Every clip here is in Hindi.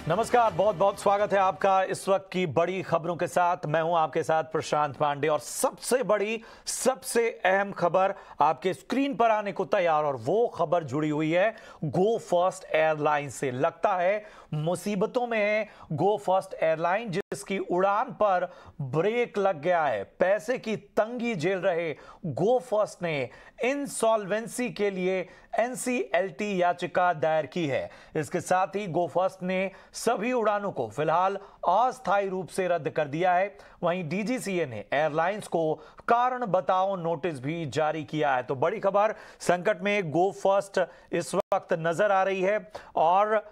नमस्कार, बहुत बहुत स्वागत है आपका इस वक्त की बड़ी खबरों के साथ। मैं हूं आपके साथ प्रशांत पांडे और सबसे बड़ी सबसे अहम खबर आपके स्क्रीन पर आने को तैयार, और वो खबर जुड़ी हुई है गो फर्स्ट एयरलाइन से। लगता है मुसीबतों में है गो फर्स्ट एयरलाइन, जिसकी उड़ान पर ब्रेक लग गया है। पैसे की तंगी झेल रहे गो फर्स्ट ने इंसॉल्वेंसी के लिए एनसीएलटी याचिका दायर की है। इसके साथ ही गो फर्स्ट ने सभी उड़ानों को फिलहाल अस्थायी रूप से रद्द कर दिया है। वहीं डीजीसीए ने एयरलाइंस को कारण बताओ नोटिस भी जारी किया है। तो बड़ी खबर, संकट में गो फर्स्ट इस वक्त नजर आ रही है और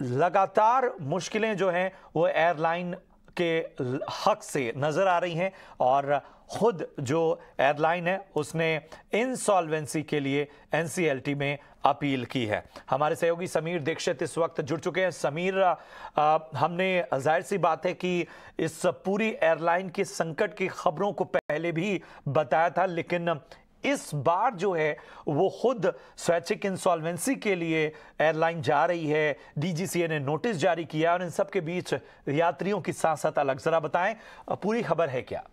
लगातार मुश्किलें जो हैं वो एयरलाइन के हक से नजर आ रही हैं, और खुद जो एयरलाइन है उसने इंसॉल्वेंसी के लिए एनसीएलटी में अपील की है। हमारे सहयोगी समीर दीक्षित इस वक्त जुड़ चुके हैं। समीर, हमने जाहिर सी बात है कि इस पूरी एयरलाइन के संकट की खबरों को पहले भी बताया था, लेकिन इस बार जो है वो खुद स्वैच्छिक इंसॉल्वेंसी के लिए एयरलाइन जा रही है। डीजीसीए ने नोटिस जारी किया और इन सब के बीच यात्रियों की सांसत अलग। जरा बताएं पूरी खबर है क्या?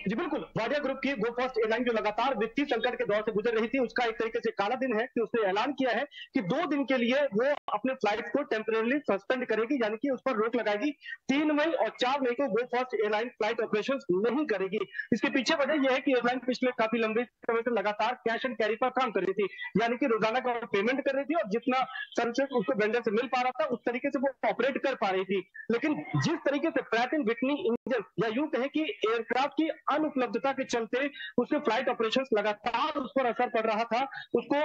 जी बिल्कुल, वाडिया ग्रुप की गो फर्स्ट एयरलाइन जो लगातार वित्तीय संकट के दौर से गुजर रही थी, उसका एक तरीके से काला दिन है कि उसने ऐलान किया है कि 2 दिन के लिए वो अपने फ्लाइट को टेम्परेरी सस्पेंड करेगी, यानी कि उस पर रोक लगाएगी। 3 मई और 4 मई को गो फर्स्ट एयरलाइन फ्लाइट ऑपरेशंस नहीं करेगी। इसके पीछे वजह यह है कि एयरलाइन पिछले काफी लंबे समय से लगातार कैश एंड कैरी पर काम कर रही थी, यानी कि रोजाना का पेमेंट कर रही थी और जितना सर्विसेज उसको वेंडर से मिल पा रहा था उस तरीके से वो ऑपरेट कर पा रही थी। लेकिन जिस तरीके से प्रैट एंड विटनी इंजन, या यूं कहें कि एयरक्राफ्ट की अनुपलब्धता के चलते उसके फ्लाइट ऑपरेशंस लगातार उस पर असर पड़ रहा था, उसको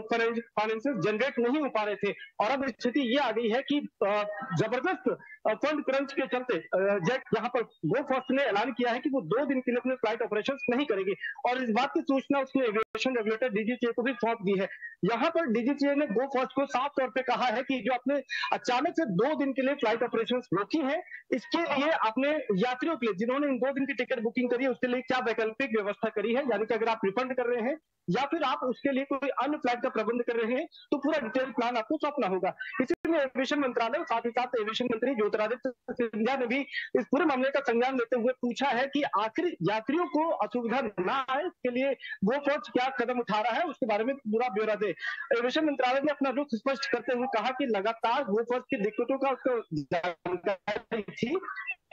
फाइनेंसेस जनरेट नहीं हो पा रहे थे। और अब स्थिति ये आ गई है कि जबरदस्त फंड क्रंच के चलते जेट यहाँ पर गो फर्स्ट ने ऐलान किया है कि वो 2 दिन के लिए अपने फ्लाइट ऑपरेशंस नहीं करेगी, और इस बात की सूचना उसने एविएशन रेगुलेटर डीजीसीए को भी सौंप दी है। यहाँ पर डीजीसीए ने गो फर्स्ट को साफ तौर पे कहा है कि जो आपने अचानक से 2 दिन के लिए फ्लाइट ऑपरेशंस रोकी है, इसके लिए आपने यात्रियों के लिए, जिन्होंने इन 2 दिन की टिकट बुकिंग करी है, उसके लिए क्या वैकल्पिक व्यवस्था करी है, यानी कि अगर आप रिफंड कर रहे हैं या फिर आप उसके लिए कोई अन्य फ्लाइट का प्रबंध कर रहे हैं, तो पूरा डिटेल प्लान आपको सौंपना होगा। इसीलिए एविएशन मंत्रालय और साथ ही साथ एविएशन मंत्री ज्योतिरादित्य सिंधिया ने भी इस पूरे मामले का संज्ञान लेते हुए पूछा है कि आखिर यात्रियों को असुविधा न आए, इसके लिए गो फर्स्ट क्या कदम उठा रहा है, उसके बारे में पूरा ब्यौरा दे। एविएशन मंत्रालय ने अपना रुख स्पष्ट करते हुए कहा कि लगातार गो फर्स्ट की दिक्कतों का उसको जानकारी थी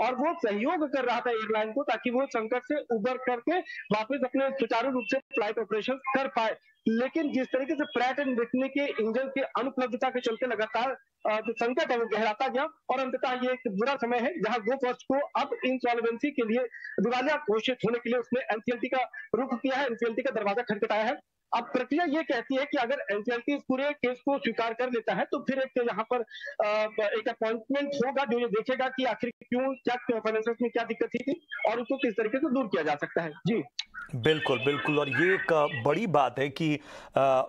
और वो सहयोग कर रहा था एयरलाइन को, ताकि वो संकट से उबर करके वापस अपने सुचारू रूप से फ्लाइट ऑपरेशन कर पाए। लेकिन जिस तरीके से प्रैट एंड विटनी के इंजन की अनुपलब्धता के चलते लगातार जो संकट है वो गहराता गया, और अंततः ये एक बुरा समय है जहां गो फर्स्ट को अब इंसॉल्वेंसी के लिए दिवालिया घोषित होने के लिए उसने एनसीएलटी का रुख किया है, एनसीएलटी का दरवाजा खटखटाया है। अब प्रक्रिया ये कहती है कि अगर एनसीएलटी इस पूरे केस को स्वीकार कर लेता है तो फिर एक यहाँ पर एक अपॉइंटमेंट होगा जो ये देखेगा कि आखिर क्यों, क्या फाइनेंसेस में क्या दिक्कत थी और उसको किस तरीके से दूर किया जा सकता है। जी बिल्कुल बिल्कुल, और ये एक बड़ी बात है कि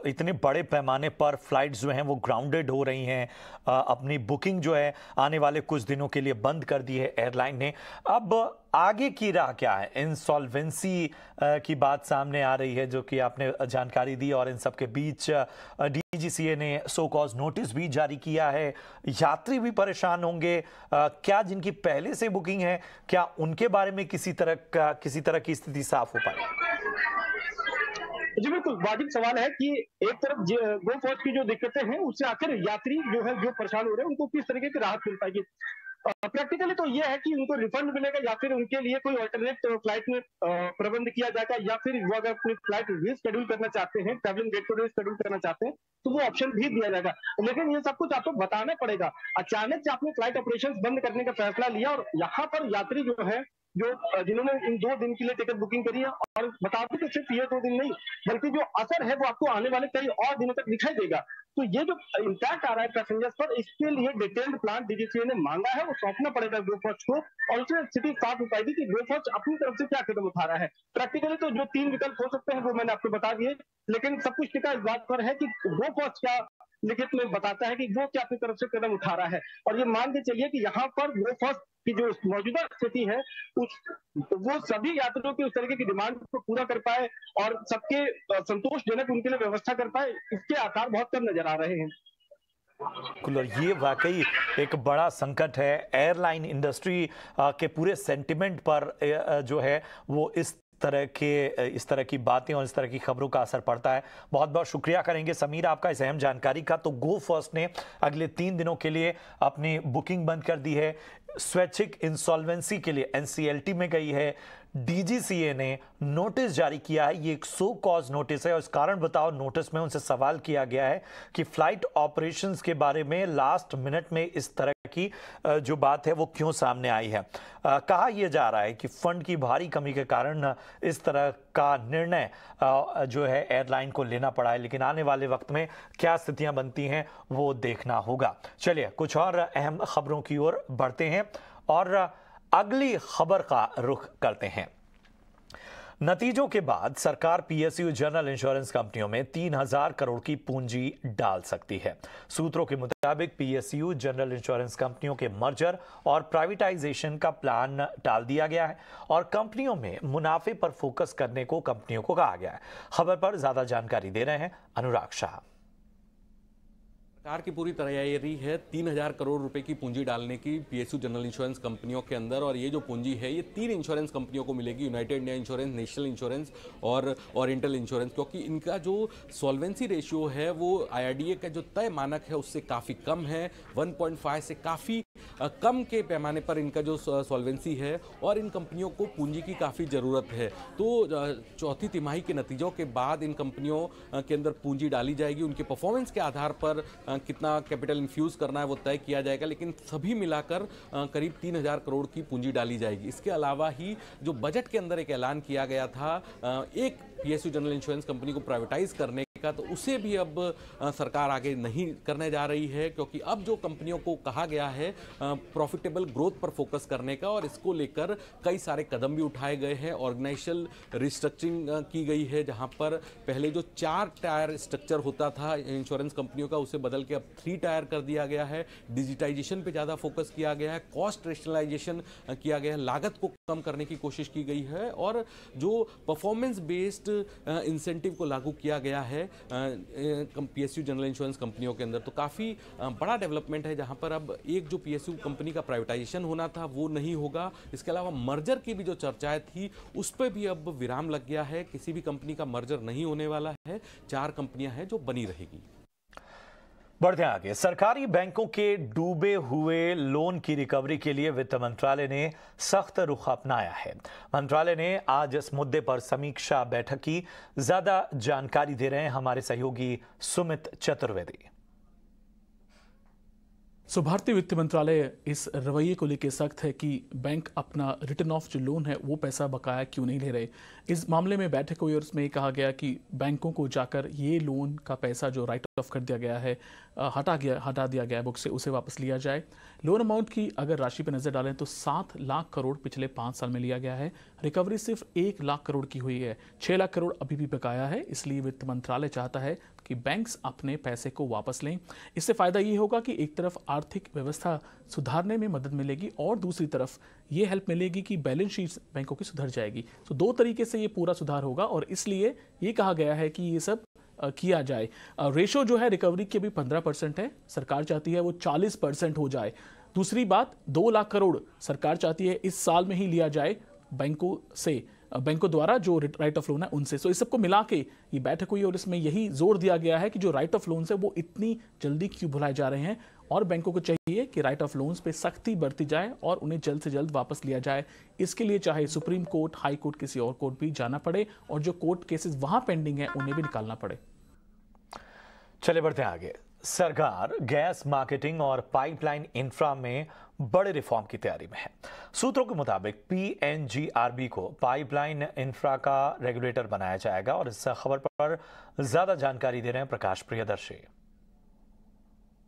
इतने बड़े पैमाने पर फ्लाइट्स जो हैं वो ग्राउंडेड हो रही हैं। अपनी बुकिंग जो है आने वाले कुछ दिनों के लिए बंद कर दी है एयरलाइन ने। अब आगे की राह क्या है? इंसॉल्वेंसी की बात सामने आ रही है, जो कि आपने जानकारी दी, और इन सब के बीच डीजीसीए ने सो कॉज नोटिस भी जारी किया है। यात्री भी परेशान होंगे। क्या जिनकी पहले से बुकिंग है, क्या उनके बारे में किसी तरह की स्थिति साफ हो पाए? जी बिल्कुल, वाजिब सवाल है कि एक तरफ गो फर्स्ट की जो दिक्कतें हैं उससे आखिर यात्री जो है, जो परेशान हो रहे हैं, उनको किस तरीके की राहत मिल पाएगी। प्रैक्टिकली तो ये है कि उनको रिफंड मिलेगा या फिर उनके लिए कोई अल्टरनेट फ्लाइट में प्रबंध किया जाएगा, या फिर वो अगर अपनी फ्लाइट रीशेड्यूल करना चाहते हैं, ट्रैवलिंग डेट को रीशेड्यूल करना चाहते हैं, तो वो ऑप्शन भी दिया जाएगा। लेकिन ये सब कुछ आपको बताना पड़ेगा। अचानक से आपने फ्लाइट ऑपरेशंस बंद करने का फैसला लिया और यहाँ पर यात्री जो है, जो जिन्होंने इन 2 दिन के लिए टिकट बुकिंग करी है, और बता दूं कि सिर्फ ये 2 दिन नहीं, बल्कि जो असर है वो आपको आने वाले कई और दिनों तक दिखाई देगा। तो ये जो इम्पैक्ट आ रहा है पैसेंजर्स पर, इसके लिए डिटेल्ड प्लान डीजीसीए ने मांगा है, वो सौंपना पड़ेगा गो फर्स्ट को, और उससे स्थिति साफ हो पाएगी कि गो फर्स्ट अपनी तरफ से क्या कदम उठा रहा है। प्रैक्टिकली तो जो 3 विकल्प हो सकते हैं वो मैंने आपको बता दिए, लेकिन सब कुछ टिका इस बात पर है कि गो फर्स्ट क्या लिखित में बताता है कि वो क्या अपनी तरफ से कदम उठा रहा है। और ये मान के चलिए कि यहाँ पर गो फर्स्ट की जो मौजूदा स्थिति है, वो सभी यात्रियों की उस तरीके की डिमांड को पूरा कर पाए और सबके संतोषजनक उनके लिए व्यवस्था कर पाए, इसके आसार बहुत कम नजर आ रहे हैं। बिल्कुल, और ये वाकई एक बड़ा संकट है एयरलाइन इंडस्ट्री के पूरे सेंटिमेंट पर जो है वो इस तरह की बातें और इस तरह की खबरों का असर पड़ता है। बहुत बहुत शुक्रिया करेंगे समीर आपका इस अहम जानकारी का। तो गो फर्स्ट ने अगले 3 दिनों के लिए अपनी बुकिंग बंद कर दी है। स्वैच्छिक इंसॉल्वेंसी के लिए एनसीएलटी में गई है। डीजीसीए ने नोटिस जारी किया है, ये एक सो कॉज नोटिस है और इस कारण बताओ नोटिस में उनसे सवाल किया गया है कि फ्लाइट ऑपरेशंस के बारे में लास्ट मिनट में इस तरह की जो बात है वो क्यों सामने आई है। कहा यह जा रहा है कि फंड की भारी कमी के कारण इस तरह का निर्णय जो है एयरलाइन को लेना पड़ा है, लेकिन आने वाले वक्त में क्या स्थितियां बनती हैं वो देखना होगा। चलिए कुछ और अहम खबरों की ओर बढ़ते हैं और अगली खबर का रुख करते हैं। नतीजों के बाद सरकार पीएसयू जनरल इंश्योरेंस कंपनियों में 3000 करोड़ की पूंजी डाल सकती है। सूत्रों के मुताबिक पीएसयू जनरल इंश्योरेंस कंपनियों के मर्जर और प्राइवेटाइजेशन का प्लान टाल दिया गया है और कंपनियों में मुनाफे पर फोकस करने को कंपनियों को कहा गया है। खबर पर ज्यादा जानकारी दे रहे हैं अनुराग शाह। सरकार की पूरी तैयारी है 3000 करोड़ रुपए की पूंजी डालने की पीएसयू जनरल इंश्योरेंस कंपनियों के अंदर, और ये जो पूंजी है ये 3 इंश्योरेंस कंपनियों को मिलेगी, United India insurance, national insurance और ओरिएंटल इंश्योरेंस, क्योंकि इनका जो सॉल्वेंसी रेशियो है वो आईआरडीए का जो तय मानक है उससे काफ़ी कम है। 1.5 से काफ़ी कम के पैमाने पर इनका जो सॉल्वेंसी है और इन कंपनियों को पूंजी की काफ़ी ज़रूरत है। तो चौथी तिमाही के नतीजों के बाद इन कंपनियों के अंदर पूंजी डाली जाएगी। उनके परफॉर्मेंस के आधार पर कितना कैपिटल इन्फ्यूज़ करना है वो तय किया जाएगा, लेकिन सभी मिलाकर करीब 3000 करोड़ की पूंजी डाली जाएगी। इसके अलावा ही जो बजट के अंदर एक ऐलान किया गया था एक पीएसयू जनरल इंश्योरेंस कंपनी को प्राइवेटाइज करने का, तो उसे भी अब सरकार आगे नहीं करने जा रही है, क्योंकि अब जो कंपनियों को कहा गया है प्रॉफिटेबल ग्रोथ पर फोकस करने का, और इसको लेकर कई सारे कदम भी उठाए गए हैं। ऑर्गेनाइजेशनल रिस्ट्रक्चरिंग की गई है, जहां पर पहले जो 4 टायर स्ट्रक्चर होता था इंश्योरेंस कंपनियों का उसे बदल के अब 3 टायर कर दिया गया है। डिजिटाइजेशन पे ज़्यादा फोकस किया गया है, कॉस्ट रेशनलाइजेशन किया गया है, लागत को कम करने की कोशिश की गई है, और जो परफॉर्मेंस बेस्ड इंसेंटिव को लागू किया गया है पीएसयू जनरल इंश्योरेंस कंपनियों के अंदर। तो काफ़ी बड़ा डेवलपमेंट है, जहां पर अब एक जो पीएसयू कंपनी का प्राइवेटाइजेशन होना था वो नहीं होगा। इसके अलावा मर्जर की भी जो चर्चाएं थी उस पर भी अब विराम लग गया है। किसी भी कंपनी का मर्जर नहीं होने वाला है, 4 कंपनियां हैं जो बनी रहेगी। बढ़ते आगे। सरकारी बैंकों के डूबे हुए लोन की रिकवरी के लिए वित्त मंत्रालय ने सख्त रुख अपनाया है। मंत्रालय ने आज इस मुद्दे पर समीक्षा बैठक की। ज्यादा जानकारी दे रहे हैं हमारे सहयोगी सुमित चतुर्वेदी। भारतीय वित्त मंत्रालय इस रवैये को लेकर सख्त है कि बैंक अपना रिटर्न ऑफ जो लोन है वो पैसा बकाया क्यों नहीं ले रहे। इस मामले में बैठक हुई और उसमें कहा गया कि बैंकों को जाकर ये लोन का पैसा जो राइट ऑफ कर दिया गया है, हटा दिया गया है बुक से, उसे वापस लिया जाए। लोन अमाउंट की अगर राशि पर नजर डालें तो 7 लाख करोड़ पिछले 5 साल में लिया गया है। रिकवरी सिर्फ 1 लाख करोड़ की हुई है। 6 लाख करोड़ अभी भी बकाया है। इसलिए वित्त मंत्रालय चाहता है कि बैंक्स अपने पैसे को वापस लें। इससे फायदा ये होगा कि एक तरफ आर्थिक व्यवस्था सुधारने में मदद मिलेगी और दूसरी तरफ ये हेल्प मिलेगी कि बैलेंस शीट बैंकों की सुधर जाएगी। तो 2 तरीके से ये पूरा सुधार होगा और इसलिए ये कहा गया है कि ये सब किया जाए। रेशो जो है रिकवरी की अभी 15% है, सरकार चाहती है वो 40% हो जाए। दूसरी बात, 2 लाख करोड़ सरकार चाहती है इस साल में ही लिया जाए बैंकों द्वारा जो राइट ऑफ लोन है उनसे। इस सबको मिला के ये बैठक हुई और इसमें यही जोर दिया गया है कि जो राइट ऑफ लोन्स है वो इतनी जल्दी क्यों भुलाए जा रहे हैं और बैंकों को चाहिए कि राइट ऑफ लोन्स पे सख्ती बरती जाए और उन्हें जल्द से जल्द वापस लिया जाए। इसके लिए चाहे सुप्रीम कोर्ट, हाई कोर्ट, किसी और कोर्ट भी जाना पड़े और जो कोर्ट केसेस वहां पेंडिंग है उन्हें भी निकालना पड़े। चले बढ़ते हैं आगे। सरकार गैस मार्केटिंग और पाइपलाइन इंफ्रा में बड़े रिफॉर्म की तैयारी में है। सूत्रों के मुताबिक पीएनजीआरबी को पाइपलाइन इंफ्रा का रेगुलेटर बनाया जाएगा और इस खबर पर ज्यादा जानकारी दे रहे हैं प्रकाश प्रियदर्शी।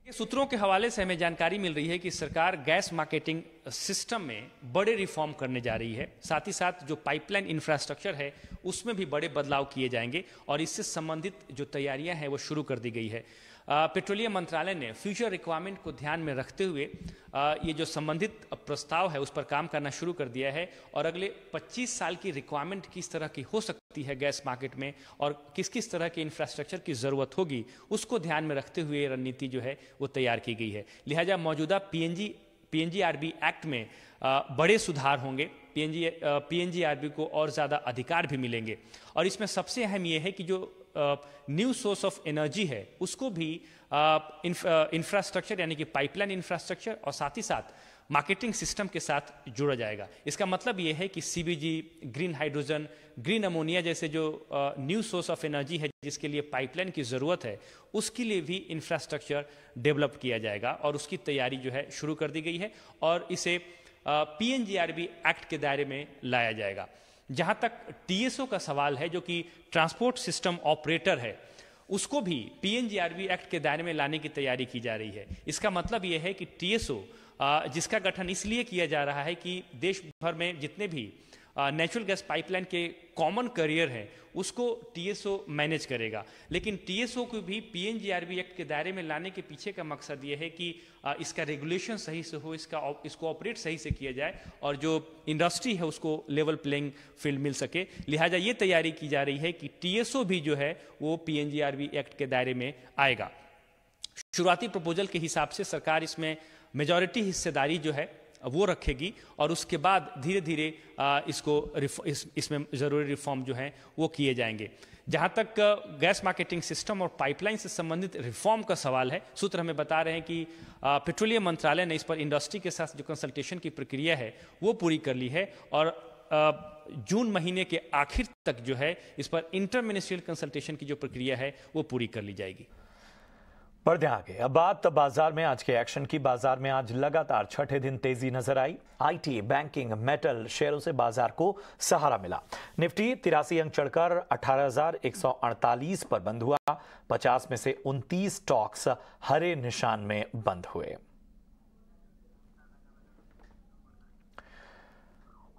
सूत्रों के हवाले से हमें जानकारी मिल रही है कि सरकार गैस मार्केटिंग सिस्टम में बड़े रिफॉर्म करने जा रही है। साथ ही साथ जो पाइपलाइन इंफ्रास्ट्रक्चर है उसमें भी बड़े बदलाव किए जाएंगे और इससे संबंधित जो तैयारियां हैं वो शुरू कर दी गई है। पेट्रोलियम मंत्रालय ने फ्यूचर रिक्वायरमेंट को ध्यान में रखते हुए ये जो संबंधित प्रस्ताव है उस पर काम करना शुरू कर दिया है और अगले 25 साल की रिक्वायरमेंट किस तरह की हो सकती है गैस मार्केट में और किस किस तरह के इंफ्रास्ट्रक्चर की ज़रूरत होगी उसको ध्यान में रखते हुए रणनीति जो है वो तैयार की गई है। लिहाजा मौजूदा पीएनजीआरबी एक्ट में बड़े सुधार होंगे। पीएनजीआरबी को और ज़्यादा अधिकार भी मिलेंगे और इसमें सबसे अहम ये है कि जो न्यू सोर्स ऑफ एनर्जी है उसको भी इंफ्रास्ट्रक्चर यानी कि पाइपलाइन इंफ्रास्ट्रक्चर और साथ ही साथ मार्केटिंग सिस्टम के साथ जोड़ा जाएगा। इसका मतलब ये है कि CBG, green hydrogen, green ammonia जैसे जो न्यू सोर्स ऑफ एनर्जी है जिसके लिए पाइपलाइन की ज़रूरत है उसके लिए भी इंफ्रास्ट्रक्चर डेवलप किया जाएगा और उसकी तैयारी जो है शुरू कर दी गई है और इसे पीएनजीआरबी एक्ट के दायरे में लाया जाएगा। जहां तक टीएसओ का सवाल है जो कि ट्रांसपोर्ट सिस्टम ऑपरेटर है उसको भी पीएनजीआरबी एक्ट के दायरे में लाने की तैयारी की जा रही है। इसका मतलब यह है कि टीएसओ जिसका गठन इसलिए किया जा रहा है कि देश भर में जितने भी नेचुरल गैस पाइपलाइन के कॉमन करियर हैं उसको टीएसओ मैनेज करेगा, लेकिन टीएसओ को भी पीएनजीआरबी एक्ट के दायरे में लाने के पीछे का मकसद ये है कि इसका रेगुलेशन सही से हो, इसको ऑपरेट सही से किया जाए और जो इंडस्ट्री है उसको लेवल प्लेइंग फील्ड मिल सके। लिहाजा ये तैयारी की जा रही है कि टीएसओ भी जो है वो पीएनजीआरबी एक्ट के दायरे में आएगा। शुरुआती प्रपोजल के हिसाब से सरकार इसमें मेजॉरिटी हिस्सेदारी जो है वो रखेगी और उसके बाद धीरे धीरे इसमें ज़रूरी रिफॉर्म जो हैं वो किए जाएंगे। जहां तक गैस मार्केटिंग सिस्टम और पाइपलाइन से संबंधित रिफॉर्म का सवाल है, सूत्र हमें बता रहे हैं कि पेट्रोलियम मंत्रालय ने इस पर इंडस्ट्री के साथ जो कंसल्टेशन की प्रक्रिया है वो पूरी कर ली है और जून महीने के आखिर तक जो है इस पर इंटर मिनिस्ट्रियल कंसल्टेशन की जो प्रक्रिया है वो पूरी कर ली जाएगी। बढ़ते आगे, अब बात बाजार में आज के एक्शन की। बाजार में आज लगातार छठे दिन तेजी नजर आई। आईटी, बैंकिंग, मेटल शेयरों से बाजार को सहारा मिला। निफ्टी 83 अंक चढ़कर 18,148 पर बंद हुआ। 50 में से 29 स्टॉक्स हरे निशान में बंद हुए।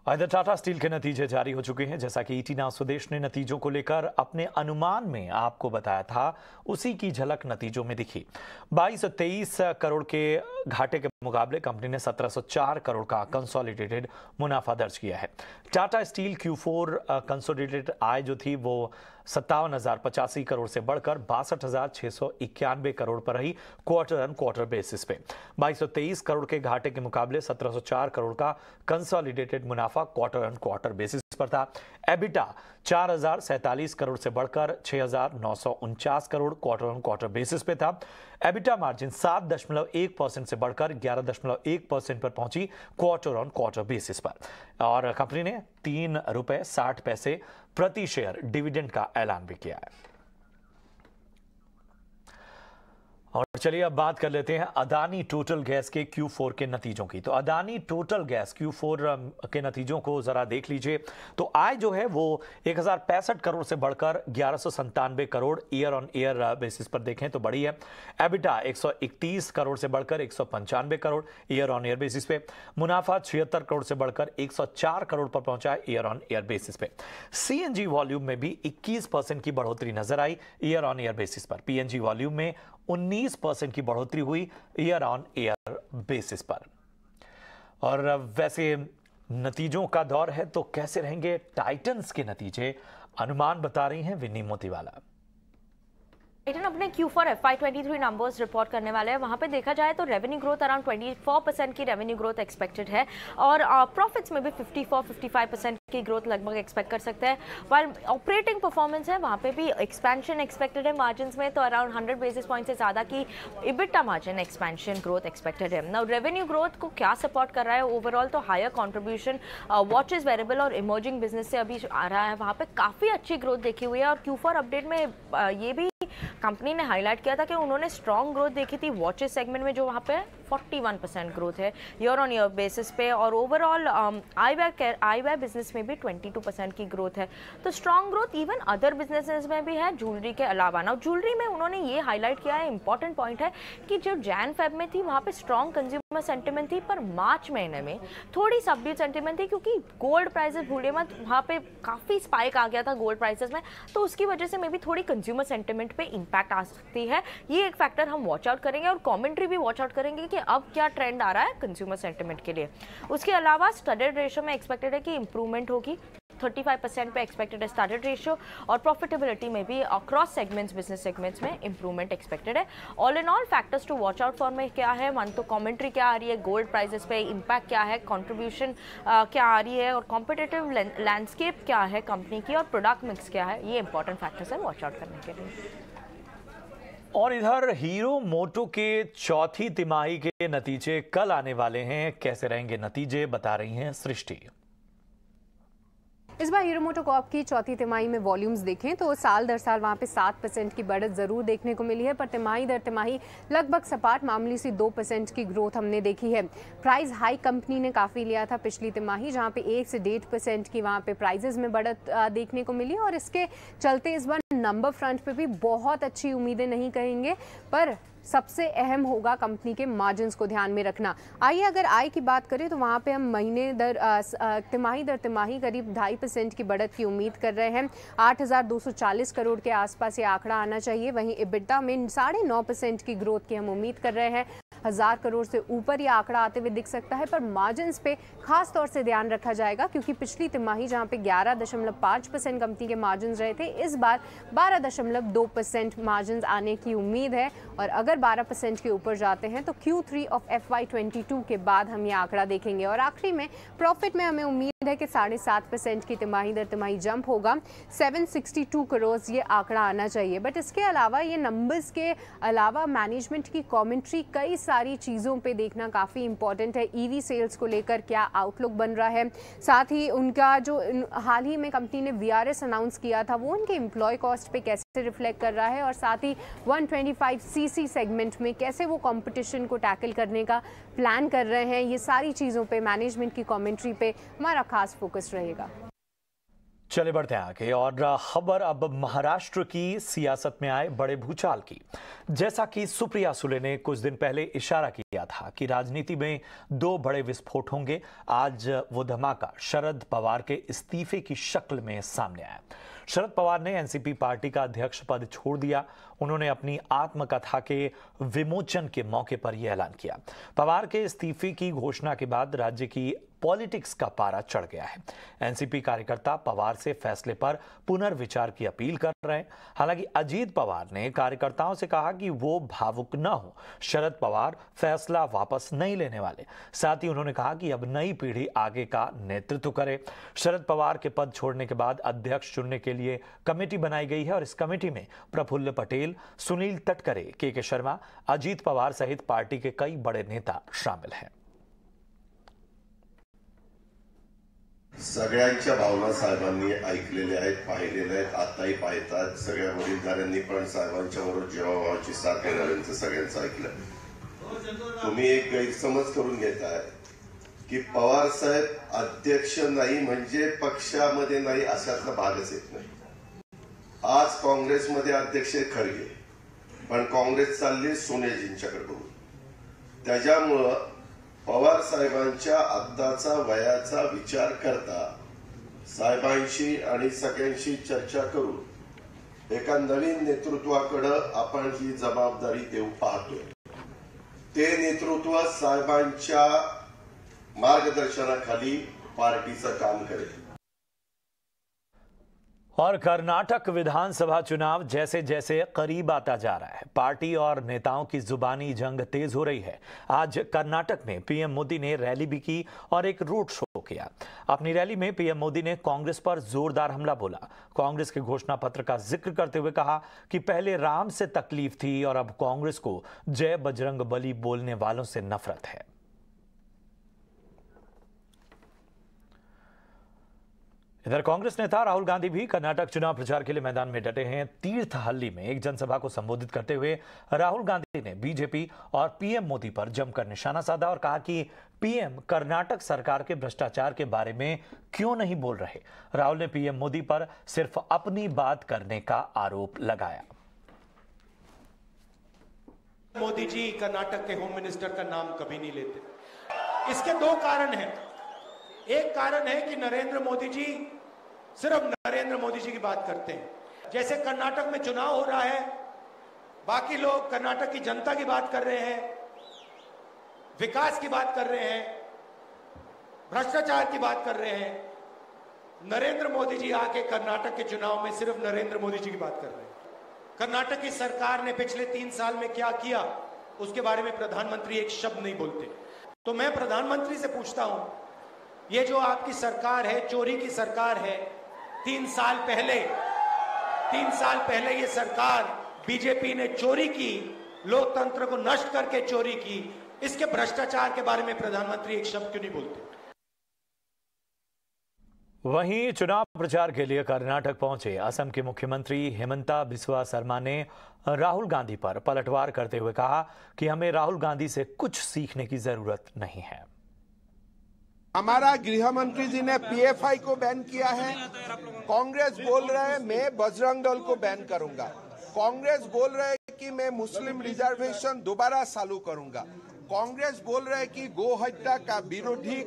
इधर टाटा स्टील के नतीजे जारी हो चुके हैं। जैसा कि ईटी नाउ स्वदेश ने नतीजों को लेकर अपने अनुमान में आपको बताया था, उसी की झलक नतीजों में दिखी। 2223 करोड़ के घाटे के मुकाबले कंपनी ने 1704 करोड़ का कंसोलिडेटेड मुनाफा दर्ज किया है। टाटा स्टील Q4 कंसोलिडेटेड आय जो थी वो 57,085 करोड़ से बढ़कर 62,691 करोड़ पर रही क्वार्टर ऑन क्वार्टर बेसिस पे। 2223 करोड़ के घाटे के मुकाबले 1704 करोड़ का कंसोलिडेटेड मुनाफा क्वार्टर ऑन क्वार्टर बेसिस पर था। एबिटा 4,047 करोड़ से बढ़कर 6,949 crore quarter on quarter basis पे था। एबिटा मार्जिन 7.1% से बढ़कर 11.1% पर पहुंची क्वार्टर ऑन क्वार्टर बेसिस पर और कंपनी ने ₹3.60 प्रति शेयर डिविडेंड का ऐलान भी किया है। और चलिए अब बात कर लेते हैं अदानी टोटल गैस के Q4 के नतीजों की। तो अदानी टोटल गैस Q4 के नतीजों को जरा देख लीजिए। तो आय जो है वो 1065 करोड़ से बढ़कर 1197 crore year on year basis पर देखें तो बढ़ी है। एबिटा 131 करोड़ से बढ़कर 195 crore year on year basis पे। मुनाफा 76 करोड़ से बढ़कर 104 करोड़ पर पहुंचा है ईयर ऑन ईयर बेसिस पे। सीएनजी वॉल्यूम में भी 21% की बढ़ोतरी नजर eye ear on year basis पर। पीएनजी वॉल्यूम में 19% की बढ़ोतरी हुई ईयर ऑन ईयर बेसिस पर। और वैसे नतीजों का दौर है तो कैसे रहेंगे टाइटन्स के नतीजे, अनुमान बता रही हैं विन्नी मोतीवाला। टाइटन अपने Q4 FY23 नंबर्स रिपोर्ट करने वाले हैं। वहां पे देखा जाए तो रेवेन्यू ग्रोथ अराउंड 24% की रेवेन्यू ग्रोथ एक्सपेक्टेड है और प्रॉफिट्स में भी 54-55% की ग्रोथ लगभग एक्सपेक्ट कर सकते हैं। वाइल ऑपरेटिंग परफॉर्मेंस है वहां पे भी एक्सपेंशन एक्सपेक्टेड है मार्जिन्स में, तो अराउंड 100 बेसिस पॉइंट से ज़्यादा की EBITDA margin expansion growth expected है। नाउ रेवेन्यू ग्रोथ को क्या सपोर्ट कर रहा है ओवरऑल, तो हायर कॉन्ट्रीब्यूशन वॉचेस, वेरेबल और इमर्जिंग बिजनेस से अभी आ रहा है। वहाँ पे काफ़ी अच्छी ग्रोथ देखी हुई है और Q4 अपडेट में ये भी कंपनी ने हाईलाइट किया था कि उन्होंने स्ट्रॉन्ग ग्रोथ देखी थी वॉचेस सेगमेंट में, जो वहाँ पे 41% ग्रोथ है ईयर ऑन ईयर बेसिस पे और ओवरऑल आईवेयर बिजनेस में भी 22% की ग्रोथ है। तो strong growth even other businesses में भी है ज्वेलरी के अलावा। ना ज्वेलरी में उन्होंने ये हाईलाइट किया है, इंपॉर्टेंट पॉइंट है कि जो जैन फेब में थी वहाँ पे स्ट्रॉन्ग कंज्यूमर सेंटिमेंट थी, पर मार्च महीने में थोड़ी सबड्यूड सेंटिमेंट थी क्योंकि गोल्ड प्राइसेस भूलिए मत, वहाँ पे काफ़ी स्पाइक आ गया था गोल्ड प्राइसेस में, तो उसकी वजह से मे भी थोड़ी कंज्यूमर सेंटिमेंट पे इम्पैक्ट आ सकती है, ये एक फैक्टर हम वॉच आउट करेंगे और कमेंट्री भी वॉच आउट करेंगे कि अब क्या ट्रेंड आ रहा है कंज्यूमर सेंटिमेंट के लिए। उसके अलावा स्टडेड रेशियो में एक्सपेक्टेड है कि इंप्रूवमेंट होगी, 35% पे एक्सपेक्टेड है स्टैंडर्ड रेशियो, और प्रॉफिटेबिलिटी में भी अक्रॉस सेगमेंट्स, बिजनेस सेगमेंट्स में इंप्रूवमेंट एक्सपेक्टेड है। All in all factors to watch out for में क्या है, वन तो कमेंट्री क्या आ रही है, गोल्ड प्राइसेस पे इम्पैक्ट क्या है, कंट्रीब्यूशन क्या आ रही है, और कॉम्पिटिटिव लैंडस्केप क्या है कंपनी की, और प्रोडक्ट मिक्स क्या है, ये इंपॉर्टेंट फैक्टर्स है वॉच आउट करने के लिए। और इधर हीरो मोटो के चौथी तिमाही के नतीजे कल आने वाले हैं। कैसे रहेंगे नतीजे, बता रही हैं सृष्टि। इस बार हीरो मोटोकॉर्प की चौथी तिमाही में वॉल्यूम्स देखें तो साल दर साल वहाँ पे 7% की बढ़त ज़रूर देखने को मिली है, पर तिमाही दर तिमाही लगभग सपाट मामूली सी 2% की ग्रोथ हमने देखी है। प्राइस हाई कंपनी ने काफ़ी लिया था पिछली तिमाही, जहाँ पे 1 से 1.5% की वहाँ पे प्राइजेस में बढ़त देखने को मिली, और इसके चलते इस बार नंबर फ्रंट पे भी बहुत अच्छी उम्मीदें नहीं कहेंगे, पर सबसे अहम होगा कंपनी के मार्जिन्स को ध्यान में रखना। आइए अगर आय की बात करें तो वहाँ पे हम महीने दर तिमाही दर तिमाही करीब 2.5% की बढ़त की उम्मीद कर रहे हैं। 8,240 करोड़ के आसपास ये आंकड़ा आना चाहिए। वहीं EBITDA में 9.5% की ग्रोथ की हम उम्मीद कर रहे हैं। 1,000 करोड़ से ऊपर ये आंकड़ा आते हुए दिख सकता है, पर मार्जिन्स पे खास तौर से ध्यान रखा जाएगा, क्योंकि पिछली तिमाही जहाँ पे 11.5% कंपनी के मार्जिन्स रहे थे, इस बार 12.2% मार्जिन्स आने की उम्मीद है, और अगर 12% के ऊपर जाते हैं तो Q3 ऑफ FY22 के बाद हम ये आंकड़ा देखेंगे। और आखिरी में प्रॉफिट में हमें उम्मीद है कि 7.5% की तिमाही दर तिमाही जंप होगा, 762 करोड़ ये आंकड़ा आना चाहिए। बट इसके अलावा ये नंबर्स के अलावा मैनेजमेंट की कमेंट्री, कई सारी चीज़ों पे देखना काफ़ी इंपॉर्टेंट है। EV सेल्स को लेकर क्या आउटलुक बन रहा है, साथ ही उनका जो हाल ही में कंपनी ने VRS अनाउंस किया था वो उनके एम्प्लॉय कॉस्ट पे कैसे रिफ्लेक्ट कर रहा है, और साथ ही 125cc सेगमेंट में कैसे वो कंपटीशन को टैकल करने का प्लान कर रहे हैं। ये सारी चीज़ों पे मैनेजमेंट की कमेंट्री पे हमारा खास फोकस रहेगा। चले बढ़ते हैं आगे, और खबर अब महाराष्ट्र की सियासत में आए बड़े भूचाल की। जैसा कि सुप्रिया सुले ने कुछ दिन पहले इशारा किया था कि राजनीति में 2 बड़े विस्फोट होंगे, आज वो धमाका शरद पवार के इस्तीफे की शक्ल में सामने आया। शरद पवार ने एनसीपी पार्टी का अध्यक्ष पद छोड़ दिया। उन्होंने अपनी आत्मकथा के विमोचन के मौके पर यह ऐलान किया। पवार के इस्तीफे की घोषणा के बाद राज्य की पॉलिटिक्स का पारा चढ़ गया है। एनसीपी कार्यकर्ता पवार से फैसले पर पुनर्विचार की अपील कर रहे हैं। हालांकि अजीत पवार ने कार्यकर्ताओं से कहा कि वो भावुक न हो, शरद पवार फैसला वापस नहीं लेने वाले। साथ ही उन्होंने कहा कि अब नई पीढ़ी आगे का नेतृत्व करे। शरद पवार के पद छोड़ने के बाद अध्यक्ष चुनने के लिए कमेटी बनाई गई है, और इस कमेटी में प्रफुल्ल पटेल, सुनील तटकरे, के शर्मा, अजीत पवार सहित पार्टी के कई बड़े नेता शामिल हैं। सगळ्यांच्या भावना साहेबांनी ऐकलेल्या आहेत, पाहिलेल्या आहेत, आताही पाहतात। सगळ्या वडीलधाऱ्यांनी पण साहेबांच्या बरोबर जेवाभावाची साथ देणाऱ्यांचं सगळ्यांचं ऐकलं। तुम्ही एक गैरसमज करून घेताय की पवार साहेब अध्यक्ष नाही म्हणजे पक्षामध्ये नाही अशातला भागच येत नाही। आज काँग्रेसमध्ये अध्यक्ष खरगे, पण काँग्रेस चालली सोनियाजींच्याकडे बघून। त्याच्यामुळं पवार साहेबांच्या आत्ताचा वयाचा विचार करता साहेबांशी आणि सगळ्यांशी चर्चा करून एका नवीन नेतृत्वाकडे आपण ही जबाबदारी देऊ पाहतोय। ते नेतृत्व साहेबांच्या मार्गदर्शनाखाली पार्टीचं काम करेल। और कर्नाटक विधानसभा चुनाव जैसे जैसे करीब आता जा रहा है, पार्टी और नेताओं की जुबानी जंग तेज हो रही है। आज कर्नाटक में पीएम मोदी ने रैली भी की और एक रोड शो किया। अपनी रैली में पीएम मोदी ने कांग्रेस पर जोरदार हमला बोला। कांग्रेस के घोषणा पत्र का जिक्र करते हुए कहा कि पहले राम से तकलीफ थी और अब कांग्रेस को जय बजरंग बली बोलने वालों से नफरत है। इधर कांग्रेस नेता राहुल गांधी भी कर्नाटक चुनाव प्रचार के लिए मैदान में डटे हैं। तीर्थहल्ली में एक जनसभा को संबोधित करते हुए राहुल गांधी ने बीजेपी और पीएम मोदी पर जमकर निशाना साधा और कहा कि पीएम कर्नाटक सरकार के भ्रष्टाचार के बारे में क्यों नहीं बोल रहे। राहुल ने पीएम मोदी पर सिर्फ अपनी बात करने का आरोप लगाया। मोदी जी कर्नाटक के होम मिनिस्टर का नाम कभी नहीं लेते। इसके 2 कारण हैं। एक कारण है कि नरेंद्र मोदी जी सिर्फ नरेंद्र मोदी जी की बात करते हैं। जैसे कर्नाटक में चुनाव हो रहा है, बाकी लोग कर्नाटक की जनता की बात कर रहे हैं, विकास की बात कर रहे हैं, भ्रष्टाचार की बात कर रहे हैं। नरेंद्र मोदी जी आके कर्नाटक के चुनाव में सिर्फ नरेंद्र मोदी जी की बात कर रहे हैं। कर्नाटक की सरकार ने पिछले 3 साल में क्या किया उसके बारे में प्रधानमंत्री एक शब्द नहीं बोलते। तो मैं प्रधानमंत्री से पूछता हूं, ये जो आपकी सरकार है, चोरी की सरकार है। 3 साल पहले ये सरकार बीजेपी ने चोरी की, लोकतंत्र को नष्ट करके चोरी की। इसके भ्रष्टाचार के बारे में प्रधानमंत्री एक शब्द क्यों नहीं बोलते? वहीं चुनाव प्रचार के लिए कर्नाटक पहुंचे असम के मुख्यमंत्री हेमंता बिस्वा शर्मा ने राहुल गांधी पर पलटवार करते हुए कहा कि हमें राहुल गांधी से कुछ सीखने की जरूरत नहीं है। हमारा गृह मंत्री जी ने पीएफआई को बैन किया है। कांग्रेस बोल रहा है मैं बजरंग दल को बैन करूंगा। कांग्रेस बोल रहा है कि मैं मुस्लिम रिजर्वेशन दोबारा चालू करूंगा। कांग्रेस बोल रहा है कि गो हत्या का विरोधी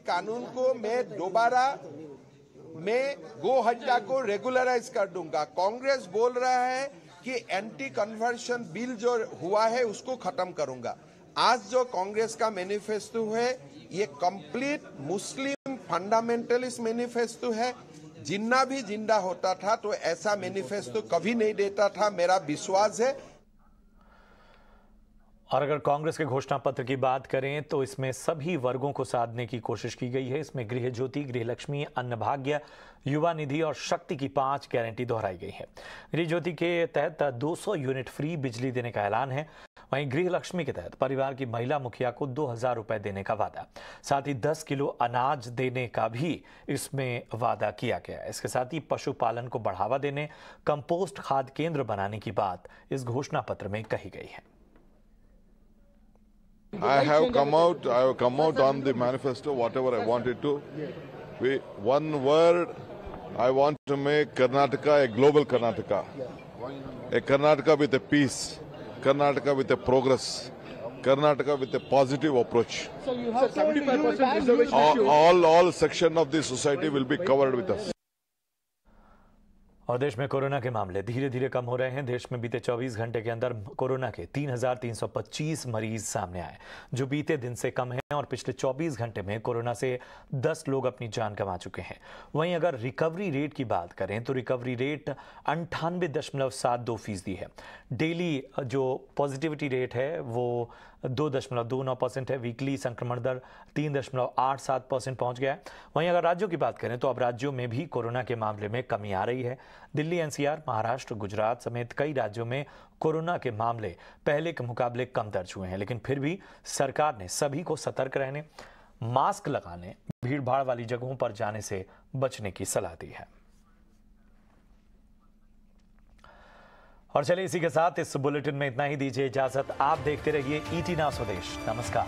कानून को मैं दोबारा गो हत्या को रेगुलराइज कर दूंगा। कांग्रेस बोल रहा है कि एंटी कन्वर्शन बिल जो हुआ है उसको खत्म करूंगा। आज जो कांग्रेस का मैनिफेस्टो है ये कंप्लीट मुस्लिम फंडामेंटलिस्ट मैनिफेस्टो है। जिन्ना भी जिंदा होता था तो ऐसा मैनिफेस्टो कभी नहीं देता था, मेरा विश्वास है। और अगर कांग्रेस के घोषणा पत्र की बात करें तो इसमें सभी वर्गों को साधने की कोशिश की गई है। इसमें गृह ज्योति, गृह लक्ष्मी, अन्न भाग्य, युवा निधि और शक्ति की 5 गारंटी दोहराई गई है। गृह ज्योति के तहत 200 यूनिट फ्री बिजली देने का ऐलान है। वहीं गृह लक्ष्मी के तहत परिवार की महिला मुखिया को 2000 रुपए देने का वादा, साथ ही 10 किलो अनाज देने का भी इसमें वादा किया गया है। इसके साथ ही पशुपालन को बढ़ावा देने, कंपोस्ट खाद केंद्र बनाने की बात इस घोषणा पत्र में कही गई है। I have come out on the manifesto whatever I wanted to. One word, I want to make Karnataka a global Karnataka. A Karnataka with a peace, Karnataka with a progress, Karnataka with a positive approach. So you have 75% reservation. All section of the society will be covered with us. और देश में कोरोना के मामले धीरे धीरे कम हो रहे हैं। देश में बीते 24 घंटे के अंदर कोरोना के 3325 मरीज सामने आए, जो बीते दिन से कम है। और पिछले 24 घंटे में कोरोना से 10 लोग अपनी जान गंवा चुके हैं। वहीं अगर रिकवरी रेट की बात करें तो रिकवरी रेट 98.72% है। डेली जो पॉजिटिविटी रेट है वो 2.29% है। वीकली संक्रमण दर 3.87% पहुंच गया है। वहीं अगर राज्यों की बात करें तो अब राज्यों में भी कोरोना के मामले में कमी आ रही है। दिल्ली, एनसीआर, महाराष्ट्र, गुजरात समेत कई राज्यों में कोरोना के मामले पहले के मुकाबले कम दर्ज हुए हैं, लेकिन फिर भी सरकार ने सभी को सतर्क रहने, मास्क लगाने, भीड़भाड़ वाली जगहों पर जाने से बचने की सलाह दी है। और चलिए इसी के साथ इस बुलेटिन में इतना ही। दीजिए इजाजत। आप देखते रहिए ईटी नाउ स्वदेश। नमस्कार।